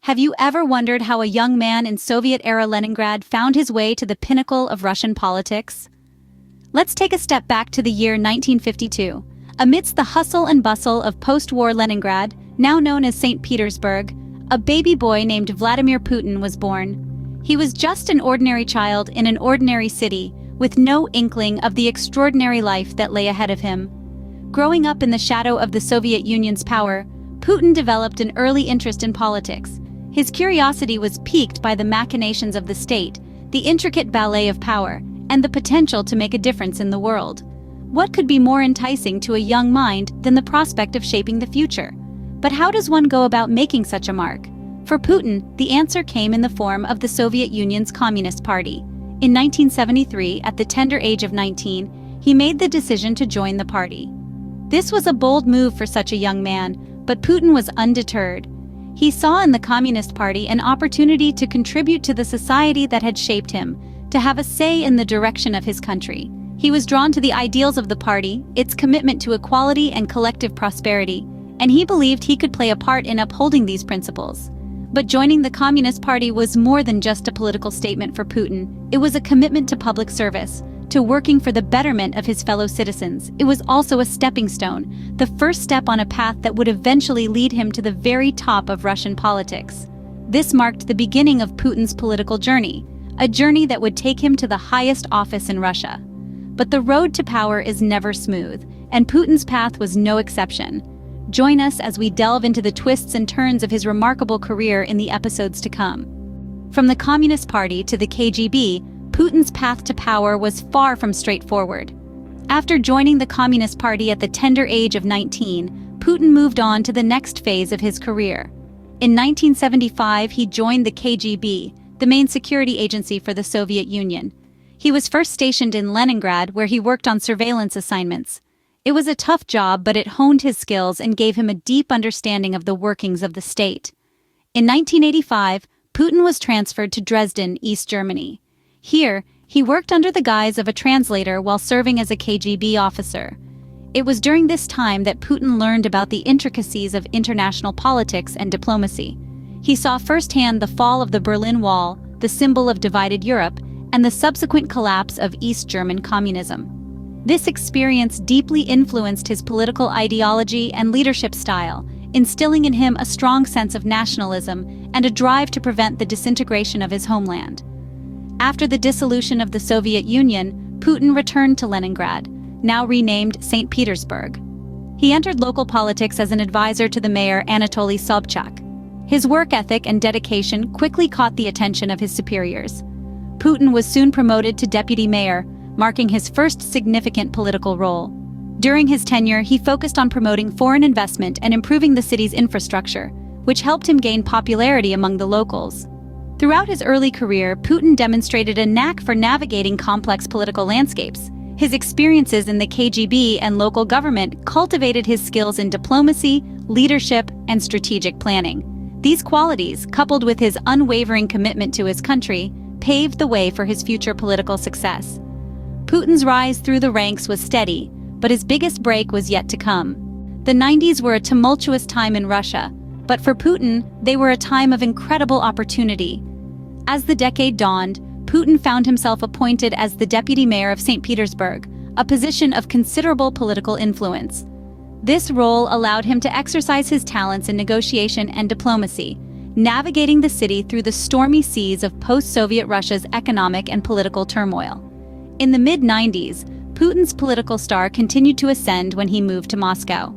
Have you ever wondered how a young man in Soviet-era Leningrad found his way to the pinnacle of Russian politics? Let's take a step back to the year 1952. Amidst the hustle and bustle of post-war Leningrad, now known as St. Petersburg, a baby boy named Vladimir Putin was born. He was just an ordinary child in an ordinary city, with no inkling of the extraordinary life that lay ahead of him. Growing up in the shadow of the Soviet Union's power, Putin developed an early interest in politics. His curiosity was piqued by the machinations of the state, the intricate ballet of power, and the potential to make a difference in the world. What could be more enticing to a young mind than the prospect of shaping the future? But how does one go about making such a mark? For Putin, the answer came in the form of the Soviet Union's Communist Party. In 1973, at the tender age of 19, he made the decision to join the party. This was a bold move for such a young man, but Putin was undeterred. He saw in the Communist Party an opportunity to contribute to the society that had shaped him, to have a say in the direction of his country. He was drawn to the ideals of the party, its commitment to equality and collective prosperity, and he believed he could play a part in upholding these principles. But joining the Communist Party was more than just a political statement for Putin. It was a commitment to public service, to working for the betterment of his fellow citizens. It was also a stepping stone, the first step on a path that would eventually lead him to the very top of Russian politics. This marked the beginning of Putin's political journey, a journey that would take him to the highest office in Russia. But the road to power is never smooth, and Putin's path was no exception. Join us as we delve into the twists and turns of his remarkable career in the episodes to come. From the Communist Party to the KGB, Putin's path to power was far from straightforward. After joining the Communist Party at the tender age of 19, Putin moved on to the next phase of his career. In 1975, he joined the KGB, the main security agency for the Soviet Union. He was first stationed in Leningrad, where he worked on surveillance assignments. It was a tough job, but it honed his skills and gave him a deep understanding of the workings of the state. In 1985, Putin was transferred to Dresden, East Germany. Here, he worked under the guise of a translator while serving as a KGB officer. It was during this time that Putin learned about the intricacies of international politics and diplomacy. He saw firsthand the fall of the Berlin Wall, the symbol of divided Europe, and the subsequent collapse of East German communism. This experience deeply influenced his political ideology and leadership style, instilling in him a strong sense of nationalism and a drive to prevent the disintegration of his homeland. After the dissolution of the Soviet Union, Putin returned to Leningrad, now renamed St. Petersburg. He entered local politics as an advisor to the mayor Anatoly Sobchak. His work ethic and dedication quickly caught the attention of his superiors. Putin was soon promoted to deputy mayor, marking his first significant political role. During his tenure, he focused on promoting foreign investment and improving the city's infrastructure, which helped him gain popularity among the locals. Throughout his early career, Putin demonstrated a knack for navigating complex political landscapes. His experiences in the KGB and local government cultivated his skills in diplomacy, leadership, and strategic planning. These qualities, coupled with his unwavering commitment to his country, paved the way for his future political success. Putin's rise through the ranks was steady, but his biggest break was yet to come. The 90s were a tumultuous time in Russia, but for Putin, they were a time of incredible opportunity. As the decade dawned, Putin found himself appointed as the deputy mayor of St. Petersburg, a position of considerable political influence. This role allowed him to exercise his talents in negotiation and diplomacy, navigating the city through the stormy seas of post-Soviet Russia's economic and political turmoil. In the mid-90s, Putin's political star continued to ascend when he moved to Moscow.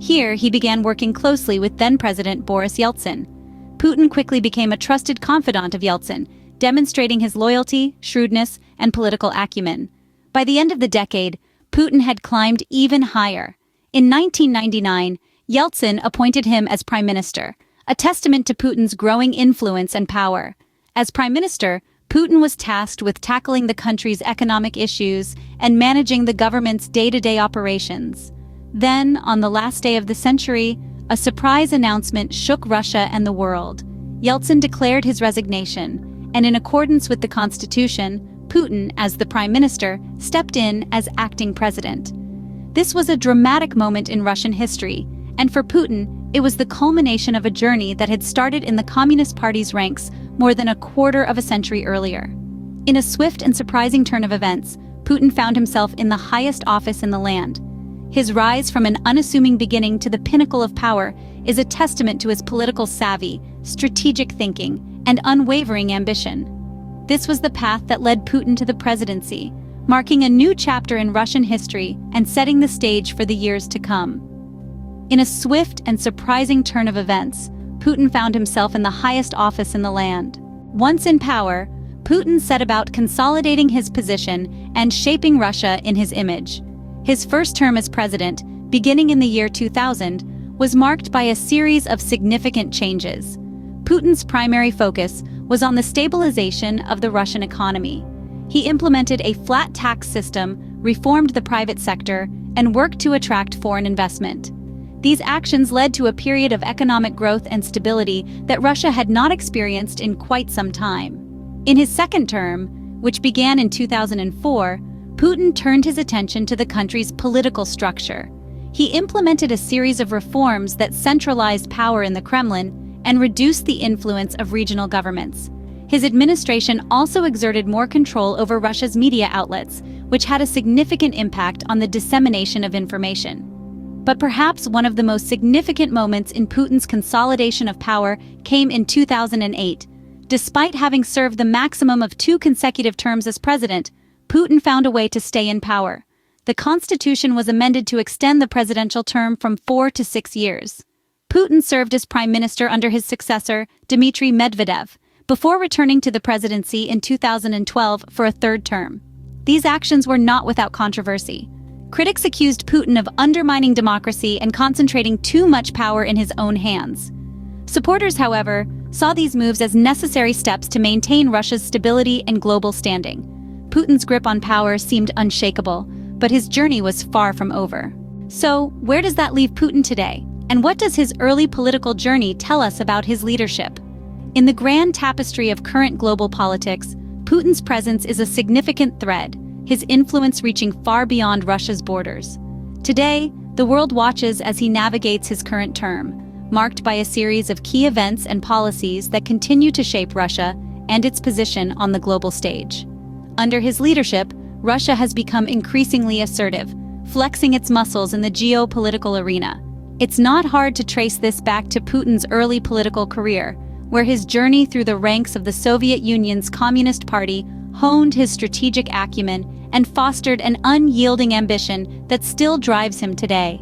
Here, he began working closely with then-President Boris Yeltsin. Putin quickly became a trusted confidant of Yeltsin, demonstrating his loyalty, shrewdness, and political acumen. By the end of the decade, Putin had climbed even higher. In 1999, Yeltsin appointed him as prime minister, a testament to Putin's growing influence and power. As prime minister, Putin was tasked with tackling the country's economic issues and managing the government's day-to-day operations. Then, on the last day of the century, a surprise announcement shook Russia and the world. Yeltsin declared his resignation, and in accordance with the constitution, Putin, as the prime minister, stepped in as acting president. This was a dramatic moment in Russian history, and for Putin, It was the culmination of a journey that had started in the Communist Party's ranks more than a quarter of a century earlier. In a swift and surprising turn of events, Putin found himself in the highest office in the land. His rise from an unassuming beginning to the pinnacle of power is a testament to his political savvy, strategic thinking, and unwavering ambition. This was the path that led Putin to the presidency, marking a new chapter in Russian history and setting the stage for the years to come. In a swift and surprising turn of events, Putin found himself in the highest office in the land. Once in power, Putin set about consolidating his position and shaping Russia in his image. His first term as president, beginning in the year 2000, was marked by a series of significant changes. Putin's primary focus was on the stabilization of the Russian economy. He implemented a flat tax system, reformed the private sector, and worked to attract foreign investment. These actions led to a period of economic growth and stability that Russia had not experienced in quite some time. In his second term, which began in 2004, Putin turned his attention to the country's political structure. He implemented a series of reforms that centralized power in the Kremlin and reduced the influence of regional governments. His administration also exerted more control over Russia's media outlets, which had a significant impact on the dissemination of information. But perhaps one of the most significant moments in Putin's consolidation of power came in 2008. Despite having served the maximum of 2 consecutive terms as president, Putin found a way to stay in power. The constitution was amended to extend the presidential term from 4 to 6 years. Putin served as prime minister under his successor, Dmitry Medvedev, before returning to the presidency in 2012 for a third term. These actions were not without controversy. Critics accused Putin of undermining democracy and concentrating too much power in his own hands. Supporters, however, saw these moves as necessary steps to maintain Russia's stability and global standing. Putin's grip on power seemed unshakable, but his journey was far from over. So, where does that leave Putin today? And what does his early political journey tell us about his leadership? In the grand tapestry of current global politics, Putin's presence is a significant thread, his influence reaching far beyond Russia's borders. Today, the world watches as he navigates his current term, marked by a series of key events and policies that continue to shape Russia and its position on the global stage. Under his leadership, Russia has become increasingly assertive, flexing its muscles in the geopolitical arena. It's not hard to trace this back to Putin's early political career, where his journey through the ranks of the Soviet Union's Communist Party honed his strategic acumen and fostered an unyielding ambition that still drives him today.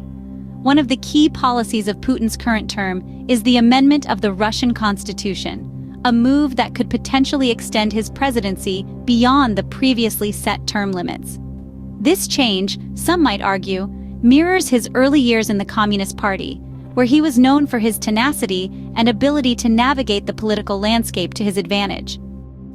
One of the key policies of Putin's current term is the amendment of the Russian constitution, a move that could potentially extend his presidency beyond the previously set term limits. This change, some might argue, mirrors his early years in the Communist Party, where he was known for his tenacity and ability to navigate the political landscape to his advantage.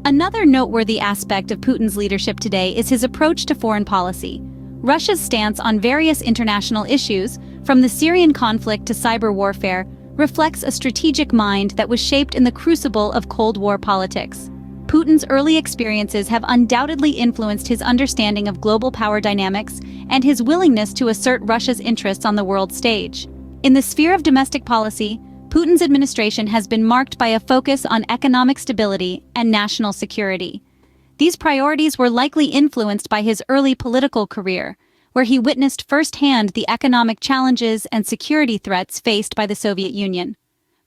Another noteworthy aspect of Putin's leadership today is his approach to foreign policy. Russia's stance on various international issues, from the Syrian conflict to cyber warfare, reflects a strategic mind that was shaped in the crucible of Cold War politics. Putin's early experiences have undoubtedly influenced his understanding of global power dynamics and his willingness to assert Russia's interests on the world stage. In the sphere of domestic policy, Putin's administration has been marked by a focus on economic stability and national security. These priorities were likely influenced by his early political career, where he witnessed firsthand the economic challenges and security threats faced by the Soviet Union.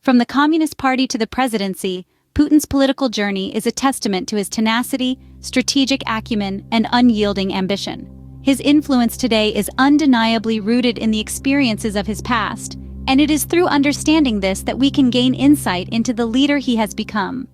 From the Communist Party to the presidency, Putin's political journey is a testament to his tenacity, strategic acumen, and unyielding ambition. His influence today is undeniably rooted in the experiences of his past, and it is through understanding this that we can gain insight into the leader he has become.